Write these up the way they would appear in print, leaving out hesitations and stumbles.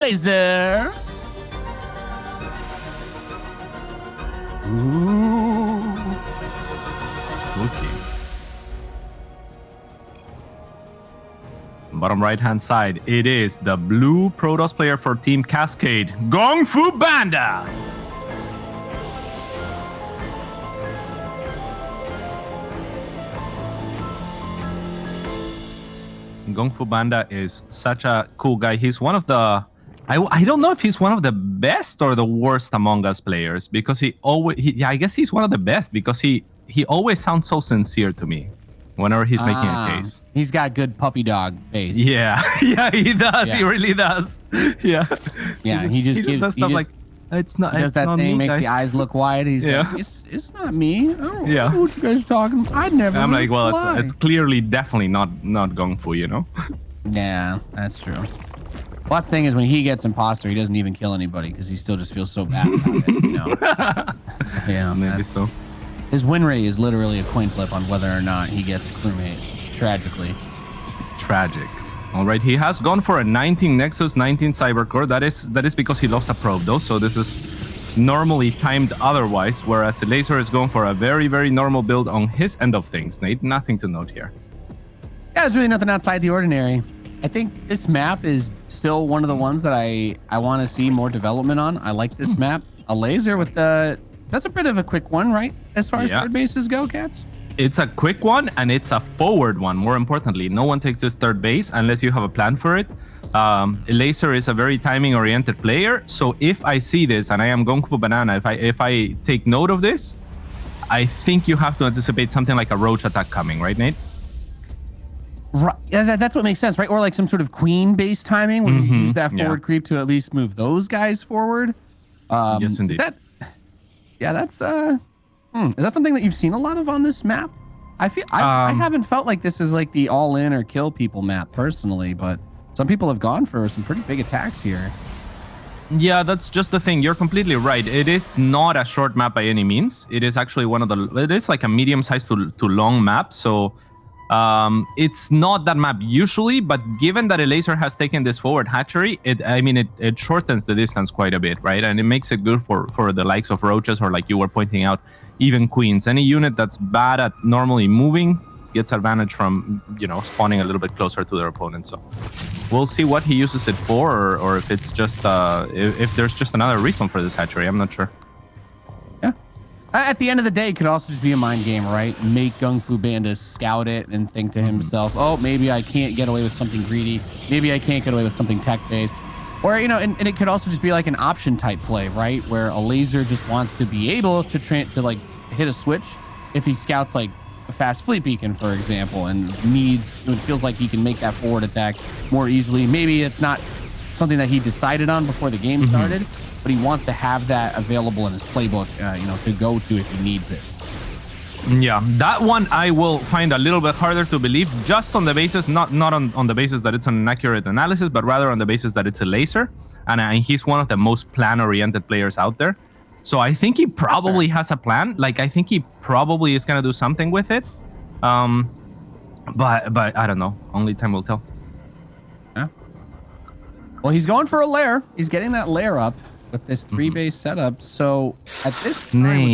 Elazer. Ooh. Spooky. Bottom right-hand side, it is the blue Protoss player for Team Cascade, GunGFuBanDa. GunGFuBanDa is such a cool guy. He's one of the... I don't know if he's one of the best or the worst Among Us players, because he always... I guess he's one of the best because he always sounds so sincere to me whenever he's making a case. He's got good puppy dog face. Yeah, yeah, he does. Yeah. He really does. Yeah. Yeah, he just does stuff like, it's not. He does that thing, makes guys. the eyes look wide. He's like, it's not me. I don't know what you guys are talking about. I'd never. I'm like, well, it's clearly definitely not GunGfu, you know? Yeah, that's true. Well, that's the thing is when he gets imposter, he doesn't even kill anybody because he still just feels so bad about it, you know? So, yeah, maybe so. His win rate is literally a coin flip on whether or not he gets crewmate, tragically. Tragic. All right, he has gone for a 19 Nexus, 19 Cybercore. That is because he lost a probe, though, so this is normally timed otherwise, whereas Elazer is going for a very, very normal build on his end of things, Nate. Nothing to note here. Yeah, there's really nothing outside the ordinary. I think this map is still one of the ones that I want to see more development on. I like this map. Elazer with the... That's a bit of a quick one, right? As far as third bases go, Cats? It's a quick one, and it's a forward one, more importantly. No one takes this third base unless you have a plan for it. Elazer is a very timing-oriented player, so if I see this, and I am GunGFuBanDa, if I take note of this, I think you have to anticipate something like a roach attack coming, right, Nate? Right. Yeah, that's what makes sense, right? Or like some sort of queen-based timing where you use that forward creep to at least move those guys forward. Yes, indeed. That's is that something that you've seen a lot of on this map? I haven't felt like this is like the all-in or kill people map personally, but some people have gone for some pretty big attacks here. Yeah, that's just the thing. You're completely right. It is not a short map by any means. It is actually it is like a medium-sized to long map, so it's not that map usually, but given that Elazer has taken this forward hatchery, it shortens the distance quite a bit, right? And it makes it good for the likes of roaches, or like you were pointing out, even queens. Any unit that's bad at normally moving gets advantage from, you know, spawning a little bit closer to their opponent. So we'll see what he uses it for, or if it's just if there's just another reason for this hatchery. I'm not sure. At the end of the day, it could also just be a mind game, right? Make GunGFuBanDa scout it and think to himself, oh, maybe I can't get away with something greedy. Maybe I can't get away with something tech-based. Or, you know, and it could also just be like an option type play, right? Where Elazer just wants to be able to like hit a switch if he scouts like a fast fleet beacon, for example, and it feels like he can make that forward attack more easily. Maybe it's not something that he decided on before the game started, but he wants to have that available in his playbook, you know, to go to if he needs it. Yeah, that one I will find a little bit harder to believe, just on the basis, not on the basis that it's an inaccurate analysis, but rather on the basis that it's Elazer, and he's one of the most plan-oriented players out there. So I think he probably has a plan. Like, I think he probably is going to do something with it. But I don't know. Only time will tell. Yeah. Well, he's going for a lair. He's getting that lair up with this 3-base setup. So at this time,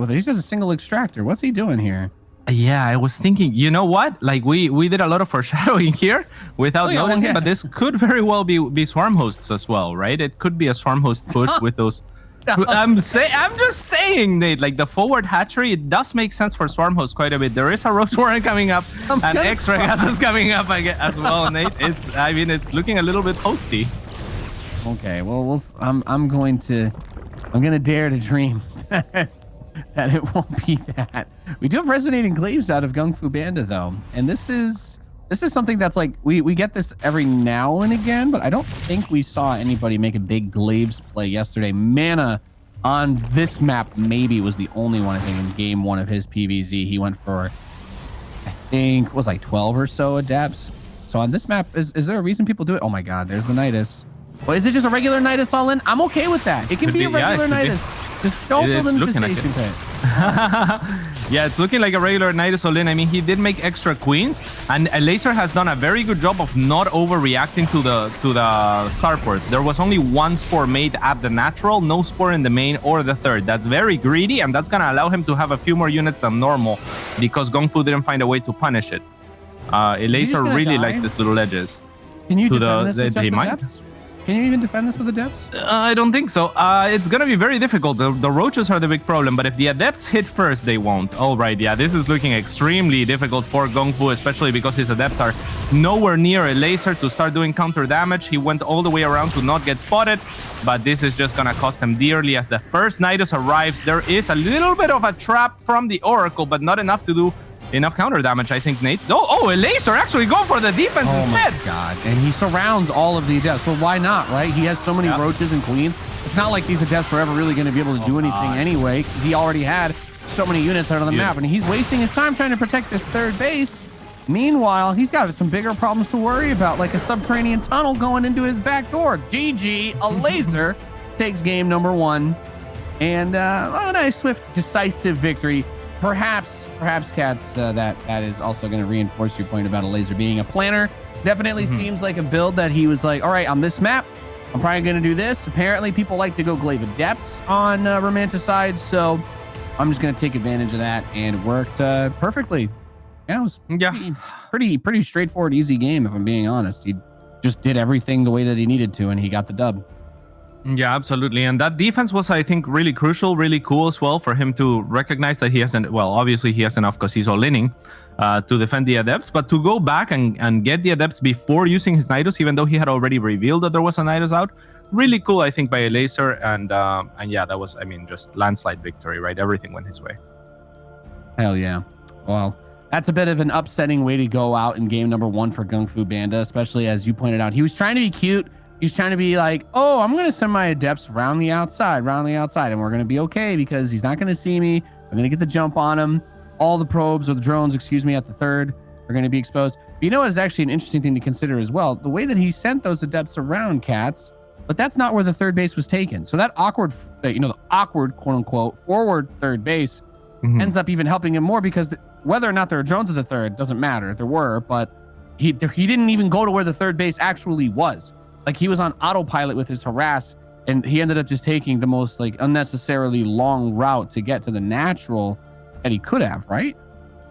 he's just a single extractor. What's he doing here? Yeah, I was thinking, you know what? Like, we did a lot of foreshadowing here without noticing, but this could very well be swarm hosts as well, right? It could be a swarm host push with those. I'm just saying, Nate, like the forward hatchery, it does make sense for swarm hosts quite a bit. There is a roach warren coming up, and X-ray is coming up as well, Nate. It's looking a little bit hosty. Okay, well, I'm gonna dare to dream that it won't be that. We do have resonating glaives out of GunGFuBanDa though, and this is something that's like we get this every now and again, but I don't think we saw anybody make a big glaives play yesterday. Mana on this map maybe was the only one, I think, in game 1 of his PvZ. He went for, I think, it was like 12 or so adapts. So on this map, is there a reason people do it? Oh my god, there's the Nidus. Well, is it just a regular Nidus all in? I'm okay with that. It can be a regular Nidus. Just don't build an infestation pit. Yeah, it's looking like a regular Nidus all-in. I mean, he did make extra queens, and Elazer has done a very good job of not overreacting to the starport. There was only one spore made at the natural, no spore in the main or the third. That's very greedy, and that's gonna allow him to have a few more units than normal because GunGFu didn't find a way to punish it. Elazer really likes these little edges. Can you defend this with just the depths? Can you even defend this with the depths? I don't think so. It's gonna be very difficult. The roaches are the big problem, but if the adepts hit first, they won't. All right, yeah, this is looking extremely difficult for GunGFu, especially because his adepts are nowhere near Elazer to start doing counter damage. He went all the way around to not get spotted, but this is just gonna cost him dearly as the first Nidus arrives. There is a little bit of a trap from the Oracle, but not enough to do enough counter damage, I think, Nate. Oh, Elazer actually going for the defense instead. Oh my god, and he surrounds all of the adepts. Well, why not, right? He has so many roaches and queens. It's not like these adepts were ever really going to be able to do anything anyway, because he already had so many units out on the map, and he's wasting his time trying to protect this third base. Meanwhile, he's got some bigger problems to worry about, like a subterranean tunnel going into his back door. GG, Elazer takes game number 1. And a nice, swift, decisive victory. Perhaps, Cats, that is also going to reinforce your point about Elazer being a planner. Definitely seems like a build that he was like, all right, on this map, I'm probably going to do this. Apparently, people like to go glaive adepts on Romanticide, so I'm just going to take advantage of that, and it worked perfectly. Yeah, it was pretty straightforward, easy game, if I'm being honest. He just did everything the way that he needed to, and he got the dub. Yeah, absolutely. And that defense was, I think, really crucial, really cool as well for him to recognize that he hasn't, well, obviously he has enough because he's all-inning to defend the adepts, but to go back and get the adepts before using his Nidus, even though he had already revealed that there was a Nidus out, really cool, I think, by Elazer. And yeah, that was, I mean, just landslide victory, right? Everything went his way. Hell yeah. Well, that's a bit of an upsetting way to go out in game number 1 for GunGFuBanDa, especially as you pointed out. He was trying to be cute. He's trying to be like, oh, I'm going to send my adepts around the outside, and we're going to be okay because he's not going to see me. I'm going to get the jump on him. All the probes, or the drones, excuse me, at the third are going to be exposed. But you know what is actually an interesting thing to consider as well? The way that he sent those adepts around, Cats, but that's not where the third base was taken. So that awkward, the awkward, quote unquote, forward third base ends up even helping him more because whether or not there are drones at the third doesn't matter. There were, but he didn't even go to where the third base actually was. Like he was on autopilot with his harass, and he ended up just taking the most like unnecessarily long route to get to the natural that he could have, right?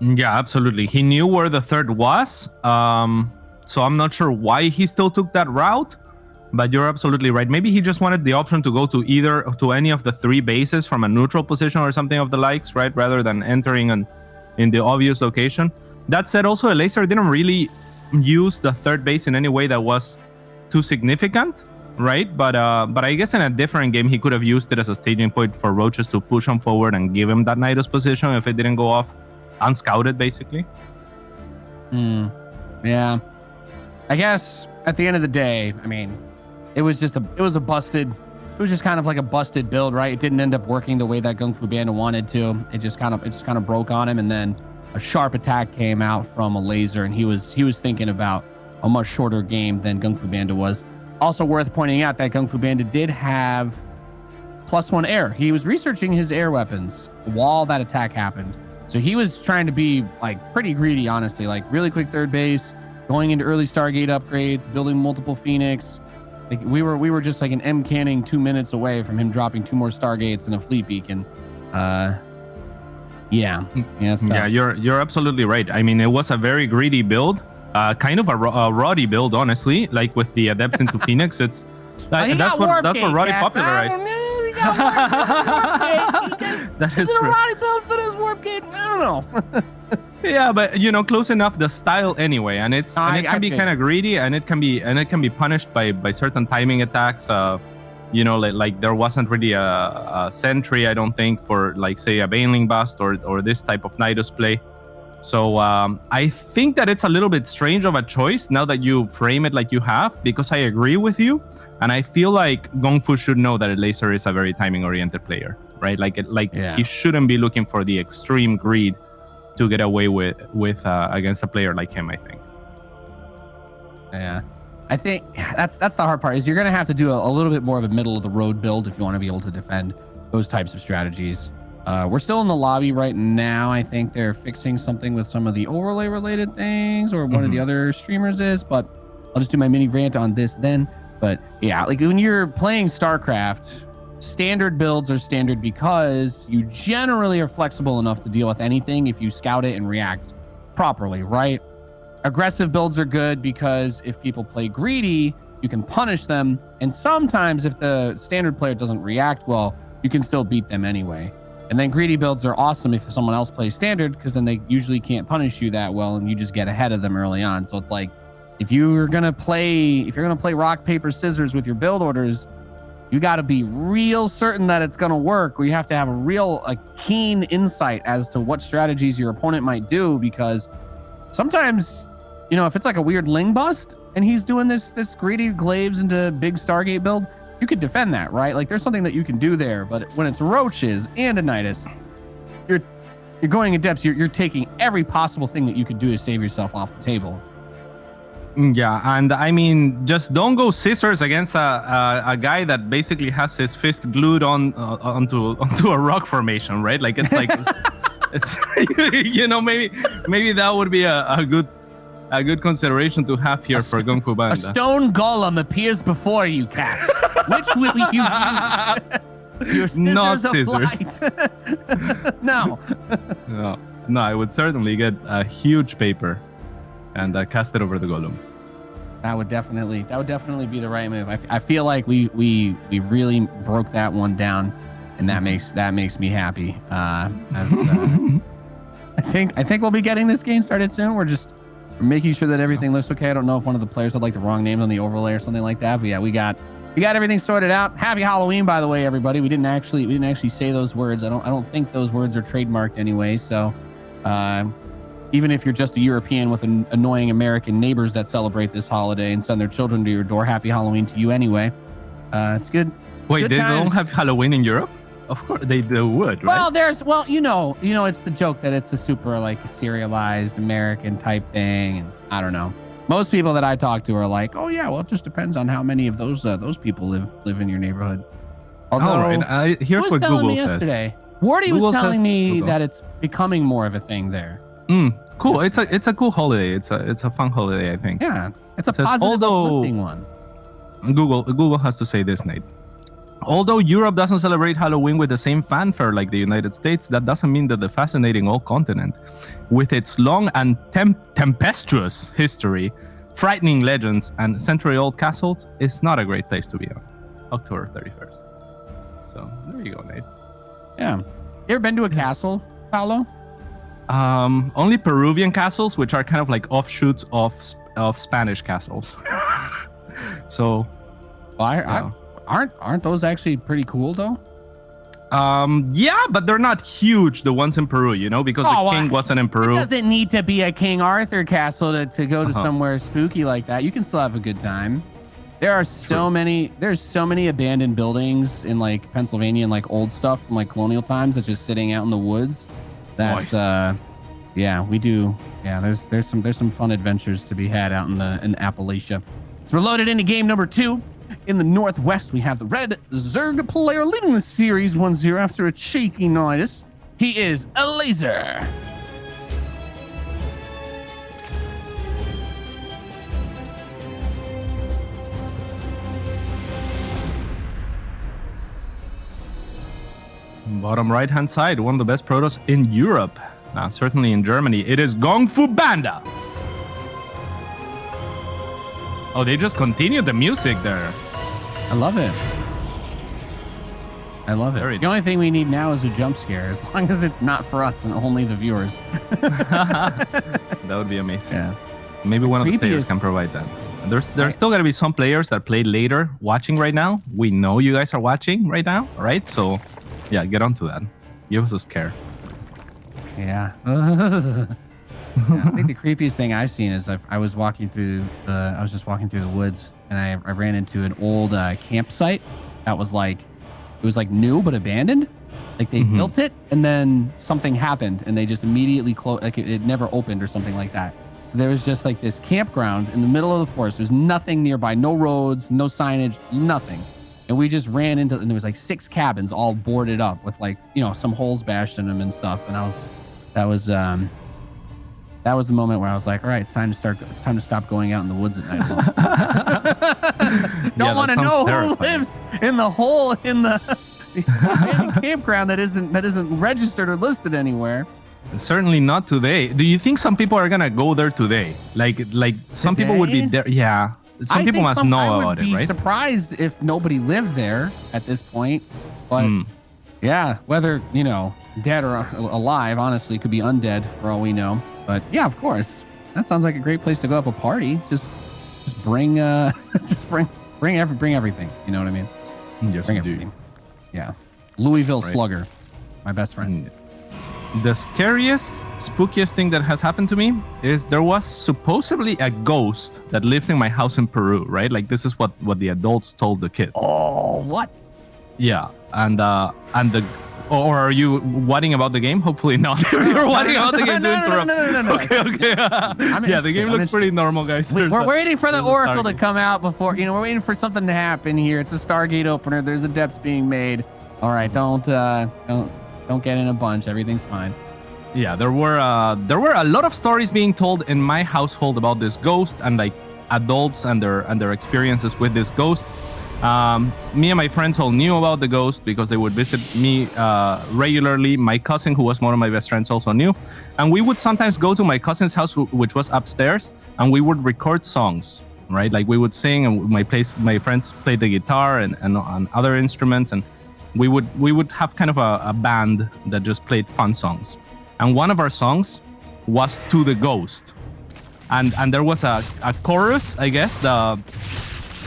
Yeah, absolutely. He knew where the third was. So I'm not sure why he still took that route, but you're absolutely right. Maybe he just wanted the option to go to any of the 3 bases from a neutral position or something of the likes, right? Rather than entering in the obvious location. That said, also Elazer didn't really use the third base in any way that was too significant, right? But I guess in a different game he could have used it as a staging point for roaches to push him forward and give him that Nidus position if it didn't go off unscouted, basically. Yeah, I guess at the end of the day, I mean, it was just kind of like a busted build, right? It didn't end up working the way that GunGFuBanDa wanted to. It just kind of broke on him, and then a sharp attack came out from Elazer, and he was thinking about a much shorter game than GunGFuBanDa was. Also worth pointing out that GunGFuBanDa did have +1 air. He was researching his air weapons while that attack happened. So he was trying to be like pretty greedy, honestly, like really quick third base, going into early Stargate upgrades, building multiple Phoenix. Like we were just like an M canning 2 minutes away from him dropping 2 more Stargates and a fleet beacon. Yeah, you're absolutely right. I mean, it was a very greedy build. Kind of a Roddy build, honestly, like with the adepts into Phoenix. That's what Roddy popularized. That is a Roddy build for this warp gate. I don't know. Yeah, but close enough. The style anyway, and it can be kind of greedy, and it can be punished by certain timing attacks. Like there wasn't really a sentry, I don't think, for like say a Baneling Bust or this type of Nidus play. So I think that it's a little bit strange of a choice now that you frame it like you have, because I agree with you, and I feel like GunGFu should know that Elazer is a very timing-oriented player, right? He shouldn't be looking for the extreme greed to get away with against a player like him, I think. Yeah, I think that's the hard part, is you're gonna have to do a little bit more of a middle of the road build if you want to be able to defend those types of strategies. We're still in the lobby right now. I think they're fixing something with some of the overlay related things, or one of the other streamers is, but I'll just do my mini rant on this then. But yeah, like when you're playing StarCraft, standard builds are standard because you generally are flexible enough to deal with anything if you scout it and react properly, right? Aggressive builds are good because if people play greedy, you can punish them. And sometimes if the standard player doesn't react well, you can still beat them anyway. And then greedy builds are awesome if someone else plays standard, because then they usually can't punish you that well and you just get ahead of them early on. So it's like, if you're gonna play rock, paper, scissors with your build orders, you got to be real certain that it's going to work, or you have to have a keen insight as to what strategies your opponent might do, because sometimes, you know, if it's like a weird Ling bust and he's doing this greedy glaives into big Stargate build, you could defend that, right? Like there's something that you can do there. But when it's roaches and a Nidus, you're going in depths. You're taking every possible thing that you could do to save yourself off the table. Yeah, and I mean, just don't go scissors against a guy that basically has his fist glued onto a rock formation, right? Like it's like it's you know, maybe that would be a good consideration to have here for GunGFuBanDa. A stone golem appears before you, Cat. Which will you use? Your scissors Not of scissors. light. No, I would certainly get a huge paper and cast it over the golem. That would definitely be the right move. I feel like we really broke that one down, and that makes me happy. I think we'll be getting this game started soon. We're making sure that everything looks okay. I don't know if one of the players had like the wrong names on the overlay or something like that, but yeah, we got everything sorted out. Happy Halloween, by the way, everybody. We didn't actually say those words. I don't think those words are trademarked anyway. So, even if you're just a European with annoying American neighbors that celebrate this holiday and send their children to your door, happy Halloween to you anyway. It's good. Wait, good they times. don't have Halloween in Europe? Of course they would, right? Well, you know, it's the joke that it's a super like serialized American type thing, and I don't know. Most people that I talk to are like, oh yeah, well it just depends on how many of those people live in your neighborhood. Although, all right, here's what Google says. Yesterday, Wardy was telling me that it's becoming more of a thing there. Cool. It's a cool holiday. It's a fun holiday, I think. Yeah, it's a positive, uplifting one. Google has to say this, Nate. Although Europe doesn't celebrate Halloween with the same fanfare like the United States, that doesn't mean that the fascinating old continent, with its long and tempestuous history, frightening legends, and century-old castles, is not a great place to be on October 31st. So there you go, Nate. Yeah. You ever been to a castle, Paolo? Only Peruvian castles, which are kind of like offshoots of Spanish castles. So, aren't those actually pretty cool though? Yeah, but they're not huge. The ones in Peru, you know, because the king wasn't in Peru. It doesn't need to be a King Arthur castle to go to somewhere spooky like that. You can still have a good time. There are so many abandoned buildings in like Pennsylvania and like old stuff from like colonial times that's just sitting out in the woods. That's yeah, we do. Yeah, there's some fun adventures to be had out in Appalachia. So we're loaded into game number 2. In the Northwest, we have the red Zerg player leading the series 1-0 after a cheeky Nidus. He is Elazer. Bottom right-hand side, one of the best protos in Europe. Certainly in Germany. It is GunGFuBanDa. Oh, they just continued the music there. I love it. The only thing we need now is a jump scare, as long as it's not for us and only the viewers. That would be amazing. Yeah. Maybe one of the players can provide that. There's still going to be some players that play later watching right now. We know you guys are watching right now, right? So, yeah, get onto that. Give us a scare. Yeah. Yeah, I think the creepiest thing I've seen is I was just walking through the woods, and I ran into an old campsite that was like, it was like new but abandoned. Like they built it and then something happened and they just immediately closed, like it never opened or something like that. So there was just like this campground in the middle of the forest. There's nothing nearby, no roads, no signage, nothing. and we just ran into, and there was like 6 cabins all boarded up with like, you know, some holes bashed in them and stuff. And that was the moment where I was like, all right, it's time to stop going out in the woods at night alone. Don't want to know who lives in the hole in the campground that isn't registered or listed anywhere. Certainly not today. Do you think some people are gonna go there today? Like some people would be there. Yeah, some people must know about it, right? I would be surprised if nobody lived there at this point. But yeah, whether, you know, dead or alive, honestly, could be undead for all we know. But yeah, of course, that sounds like a great place to go have a party. Just bring bring everything. You know what I mean? Yes, bring everything. Yeah, Louisville Slugger, my best friend. The scariest, spookiest thing that has happened to me is there was supposedly a ghost that lived in my house in Peru, right? Like this is what the adults told the kids. Oh, what? Yeah, and or are you whatting about the game? Hopefully not. You're whatting about the game. No. Okay. Yeah, the game looks pretty normal, guys. We're waiting for the Oracle to come out before, you know, we're waiting for something to happen here. It's a Stargate opener. There's a depths being made. All right, don't get in a bunch. Everything's fine. Yeah, there were a lot of stories being told in my household about this ghost and like adults and their experiences with this ghost. Me and my friends all knew about the ghost because they would visit me regularly. My cousin, who was one of my best friends, also knew. And we would sometimes go to my cousin's house, which was upstairs, and we would record songs, right? Like we would sing, and my friends played the guitar and other instruments, and we would have kind of a band that just played fun songs. And one of our songs was To the Ghost. And there was a chorus, I guess,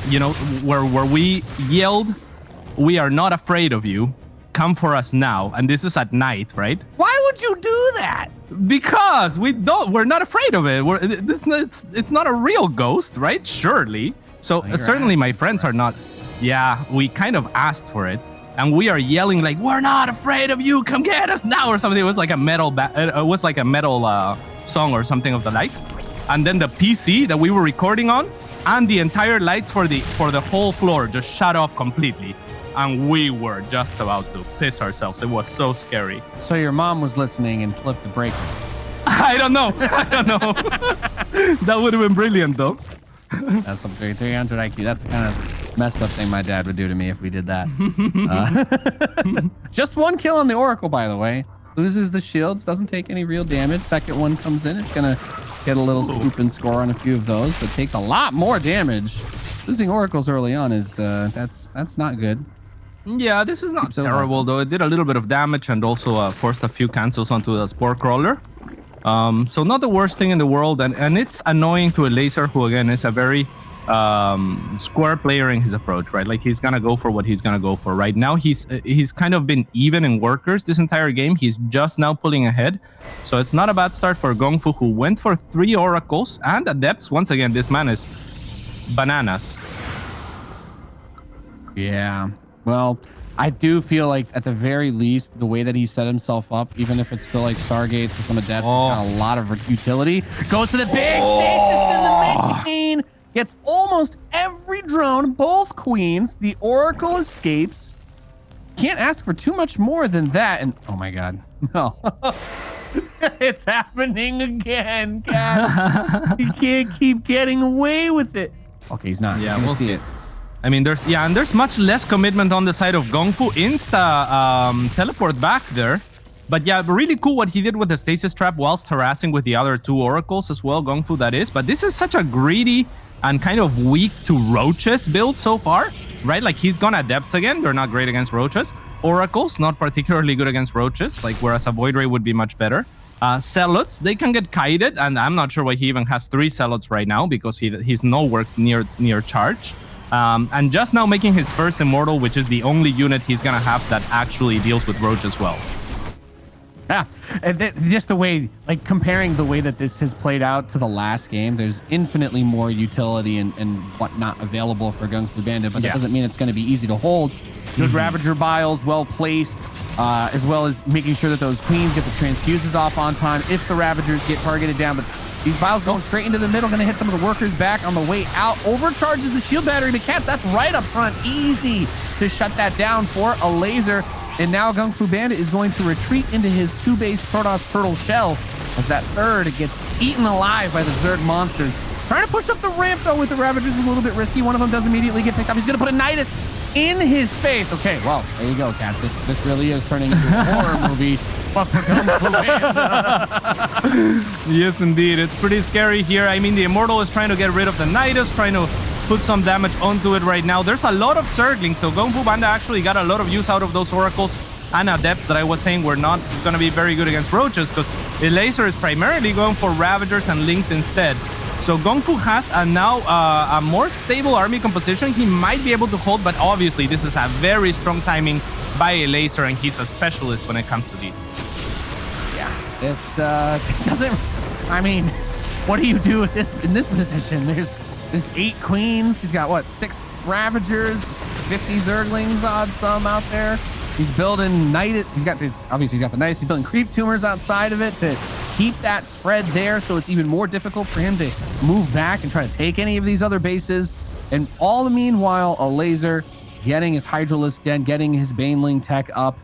you know, where we yelled, "We are not afraid of you. Come for us now." And this is at night, right? Why would you do that? Because we're not afraid of it. It's not a real ghost, right? Surely. So certainly my friends are not. Yeah, we kind of asked for it. And we are yelling like, "We're not afraid of you. Come get us now," or something. It was like a metal song or something of the likes. And then the PC that we were recording on, and the entire lights for the whole floor just shut off completely. And we were just about to piss ourselves. It was so scary. So your mom was listening and flipped the breaker. I don't know. That would have been brilliant, though. That's some 300 IQ. That's the kind of messed up thing my dad would do to me if we did that. Just 1 kill on the Oracle, by the way. Loses the shields, doesn't take any real damage. Second one comes in, it's gonna get a little scoop and score on a few of those, but takes a lot more damage. Losing Oracles early on is that's not good. Yeah, this is not terrible though. It did a little bit of damage and also forced a few cancels onto the Spore Crawler. So not the worst thing in the world, and it's annoying to Elazer, who again is a very square player in his approach, right? Like he's gonna go for what he's gonna go for. Right now he's kind of been even in workers this entire game. He's just now pulling ahead, so it's not a bad start for GunGFu, who went for 3 oracles and adepts. Once again, this man is bananas. Yeah, well, I do feel like at the very least, the way that he set himself up, even if it's still like Stargates with some adepts, got a lot of utility. Goes to the big stasis in the main. Gets almost every drone, both queens. The Oracle escapes. Can't ask for too much more than that. And oh my God, no. It's happening again, Cat. He can't keep getting away with it. Okay, he's not. Yeah, we'll see it. I mean, there's much less commitment on the side of GunGFu. Insta teleport back there. But yeah, really cool what he did with the stasis trap whilst harassing with the other 2 oracles as well, GunGFu that is. But this is such a greedy and kind of weak to roaches build so far, right? Like he's gone adepts again. They're not great against roaches. Oracles, not particularly good against roaches, like whereas a void ray would be much better. Zealots, they can get kited, and I'm not sure why he even has 3 zealots right now because he's nowhere near charge. And just now making his first immortal, which is the only unit he's gonna have that actually deals with roaches well. Yeah, just the way, like comparing the way that this has played out to the last game, there's infinitely more utility and whatnot available for GunGFuBanDa, but that doesn't mean it's going to be easy to hold. Good Ravager Biles, well placed, as well as making sure that those queens get the transfuses off on time if the Ravagers get targeted down. But these Biles going straight into the middle, going to hit some of the workers back on the way out. Overcharges the shield battery, but Cats, that's right up front. Easy to shut that down for Elazer. And now GunGFuBanDa is going to retreat into his 2-base Protoss Turtle Shell as that third gets eaten alive by the Zerg monsters. Trying to push up the ramp, though, with the Ravagers is a little bit risky. One of them does immediately get picked up. He's going to put a Nidus in his face. Okay, well, there you go, cats. This really is turning into a horror movie. But for GunGFuBanDa. Yes, indeed. It's pretty scary here. I mean, the Immortal is trying to get rid of the Nidus, trying to put some damage onto it right now. There's a lot of Zerglings, so GunGFuBanDa actually got a lot of use out of those Oracles and Adepts that I was saying were not going to be very good against Roaches, because Elazer is primarily going for Ravagers and Lynx instead. So GunGFu has now a more stable army composition. He might be able to hold, but obviously this is a very strong timing by Elazer, and he's a specialist when it comes to these. Yeah, this doesn't... I mean, what do you do with this in this position? There's 8 queens. He's got, what, 6 Ravagers, 50 Zerglings, odd some out there. He's building Night. He's got this. Obviously, he's got the Nice. He's building creep tumors outside of it to keep that spread there, so it's even more difficult for him to move back and try to take any of these other bases. And all the meanwhile, Elazer getting his Hydralisk Den, getting his Baneling tech up,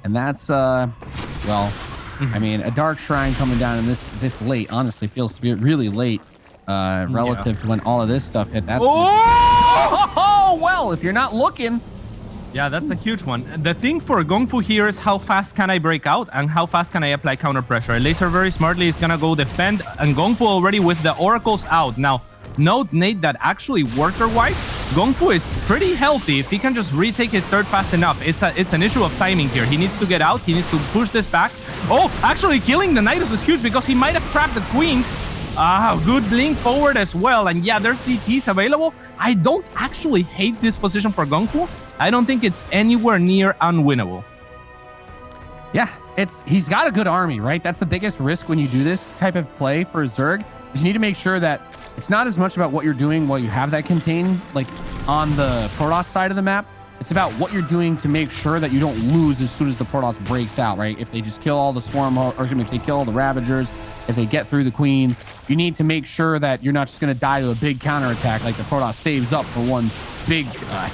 and that's well, I mean, a Dark Shrine coming down in this late. Honestly, feels really late relative to when all of this stuff hit. That's well, if you're not looking. Yeah, that's a huge one. The thing for GunGFu here is how fast can I break out and how fast can I apply counter pressure. Elazer very smartly is going to go defend, and GunGFu already with the Oracles out. Now, note, Nate, that actually worker-wise, GunGFu is pretty healthy if he can just retake his third fast enough. It's an issue of timing here. He needs to get out. He needs to push this back. Oh, actually killing the Nidus is huge because he might have trapped the Queens. Good blink forward as well. And yeah, there's DTs available. I don't actually hate this position for GunGFu. I don't think it's anywhere near unwinnable. Yeah, he's got a good army, right? That's the biggest risk when you do this type of play for Zerg, is you need to make sure that it's not as much about what you're doing while you have that contain, like on the Protoss side of the map. It's about what you're doing to make sure that you don't lose as soon as the Protoss breaks out, right? If they just kill all the Swarm, or excuse me, if they kill all the Ravagers, if they get through the Queens, you need to make sure that you're not just going to die to a big counterattack, like the Protoss saves up for one big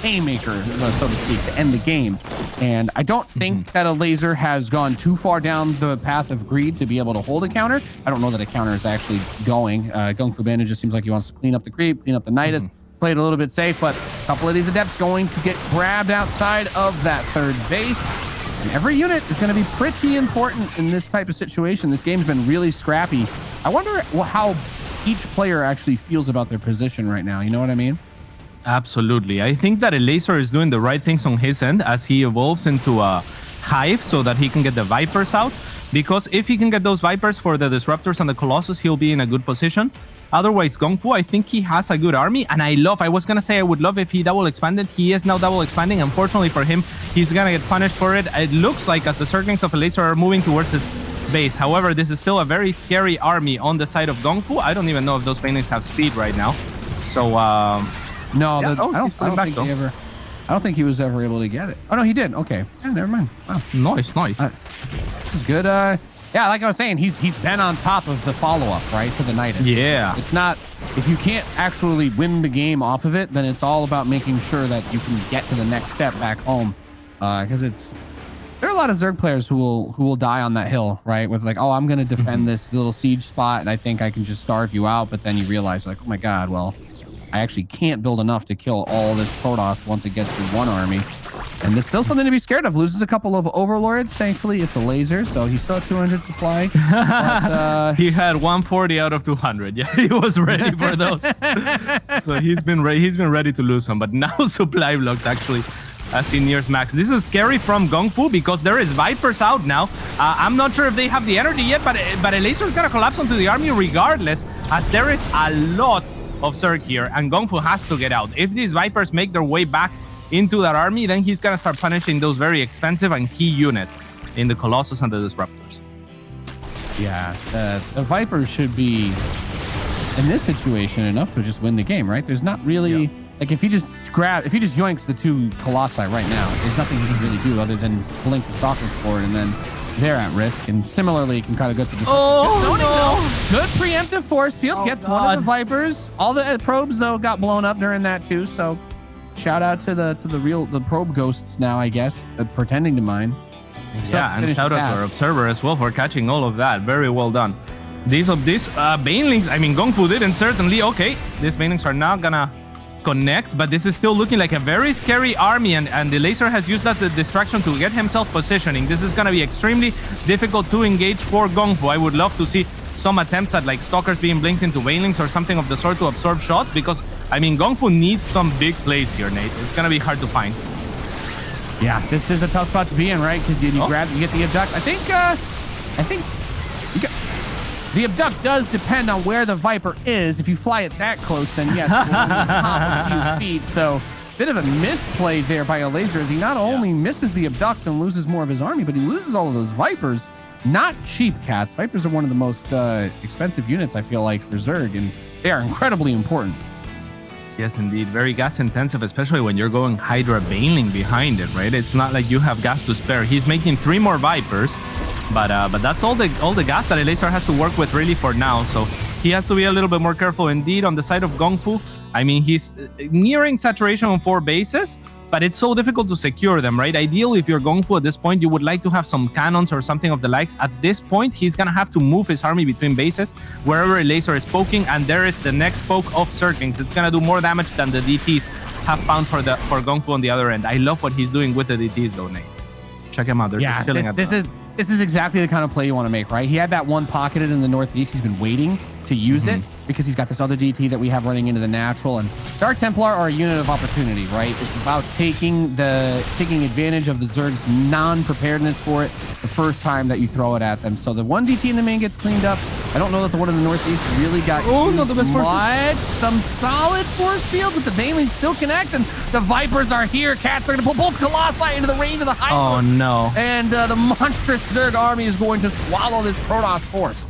haymaker, so to speak, to end the game. And I don't think that Elazer has gone too far down the path of greed to be able to hold a counter. I don't know that a counter is actually going. GunGFuBanDa just seems like he wants to clean up the creep, clean up the Nidus, play it a little bit safe, but a couple of these Adepts going to get grabbed outside of that third base. And every unit is going to be pretty important in this type of situation. This game's been really scrappy. I wonder how each player actually feels about their position right now. You know what I mean? Absolutely. I think that Elazer is doing the right things on his end as he evolves into a hive so that he can get the Vipers out. Because if he can get those Vipers for the Disruptors and the Colossus, he'll be in a good position. Otherwise, GunGFu, I think he has a good army. And I was going to say I would love if he double expanded. He is now double expanding. Unfortunately for him, he's going to get punished for it. It looks like as the Zerglings of Elazer are moving towards his base. However, this is still a very scary army on the side of GunGFu. I don't even know if those Banelings have speed right now. So, no, yeah, I don't think he was ever able to get it. Oh no, he did. Okay, yeah, never mind. Wow. Nice. It's good. Yeah, like I was saying, he's been on top of the follow-up, right, to the Nidus. Yeah. It's not, if you can't actually win the game off of it, then it's all about making sure that you can get to the next step back home. Because there are a lot of Zerg players who will die on that hill, right? With like, oh, I'm gonna defend this little siege spot, and I think I can just starve you out. But then you realize, like, oh my God, well, I actually can't build enough to kill all this Protoss once it gets through one army. And there's still something to be scared of. Loses a couple of Overlords. Thankfully, it's Elazer, so he's still at 200 supply. But, he had 140 out of 200. Yeah, he was ready for those. So he's been ready to lose some. But now supply blocked, actually, as he nears max. This is scary from GunGFu because there is Vipers out now. I'm not sure if they have the energy yet, but Elazer is going to collapse onto the army regardless, as there is a lot of Zerg here, and GunGFu has to get out. If these Vipers make their way back into that army, then he's gonna start punishing those very expensive and key units in the Colossus and the Disruptors. Yeah, the Vipers should be, in this situation, enough to just win the game, right? There's not really, like, if he just yoinks the 2 Colossi right now, there's nothing he can really do other than blink the Stalkers forward, and then they're at risk. And similarly, you can kind of go to just good preemptive force field, gets one of the Vipers. All the probes though got blown up during that too, so Shout out to the probe ghosts now, I guess, pretending to mine. Yeah, and shout out to our observer as well for catching all of that. Very well done. These banelings, I mean, GunGFu did, and certainly, okay, these banelings are not gonna connect, but this is still looking like a very scary army, and the Elazer has used that as a distraction to get himself positioning. This is gonna be extremely difficult to engage for GunGFu. I would love to see some attempts at like stalkers being blinked into banelings or something of the sort to absorb shots, because I mean, GunGFu needs some big plays here, Nate. It's gonna be hard to find. Yeah, this is a tough spot to be in, right? Because you get the abducts. I think the abduct does depend on where the Viper is. If you fly it that close, then yes, it will hop a few feet. So bit of a misplay there by Elazer, as he not only misses the abducts and loses more of his army, but he loses all of those Vipers. Not cheap cats. Vipers are one of the most expensive units, I feel like, for Zerg, and they are incredibly important. Yes, indeed. Very gas intensive, especially when you're going Hydra Baneling behind it, right? It's not like you have gas to spare. He's making 3 more Vipers, but that's all the gas that Elazer has to work with really for now. So he has to be a little bit more careful indeed on the side of GunGFu. I mean, he's nearing saturation on 4 bases, but it's so difficult to secure them, right? Ideally, if you're GunGFu at this point, you would like to have some cannons or something of the likes. At this point, he's gonna have to move his army between bases wherever Elazer is poking, and there is the next poke of Zerglings. It's gonna do more damage than the DTs have found for GunGFu on the other end. I love what he's doing with the DTs though, Nate. Check him out. They're just chilling at this is exactly the kind of play you want to make, right? He had that one pocketed in the northeast. He's been waiting to use it because he's got this other DT that we have running into the natural. And Dark Templar are a unit of opportunity, right? It's about taking advantage of the Zerg's non-preparedness for it the first time that you throw it at them. So the one DT in the main gets cleaned up. I don't know that the one in the northeast really got much. Some solid force field, but the Banelings still connect, and the Vipers are here. Cats are going to pull both Colossi into the range of the Hydra. Oh, no. And the monstrous Zerg army is going to swallow this Protoss force.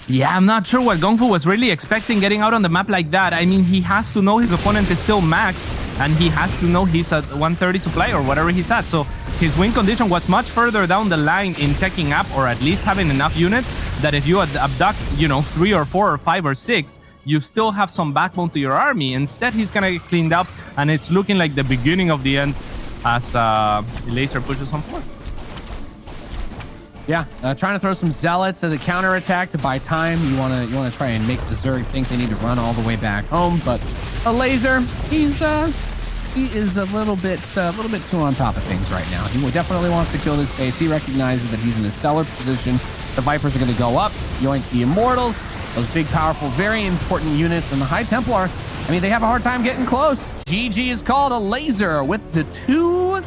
Yeah, I'm not sure what GunGFu was really expecting getting out on the map like that. I mean, he has to know his opponent is still maxed, and he has to know he's at 130 supply or whatever he's at. So his win condition was much further down the line in teching up, or at least having enough units that if you abduct, 3 or 4 or 5 or 6, you still have some backbone to your army. Instead, he's gonna get cleaned up, and it's looking like the beginning of the end as Elazer pushes on forward. Yeah, trying to throw some zealots as a counterattack to buy time. You want to try and make the Zerg think they need to run all the way back home, but Elazer, he is a little bit too on top of things right now. He definitely wants to kill this base. He recognizes that he's in a stellar position. The Vipers are going to go up, yoink the Immortals, those big, powerful, very important units, and the High Templar. I mean, they have a hard time getting close. GG is called Elazer with the 2-0.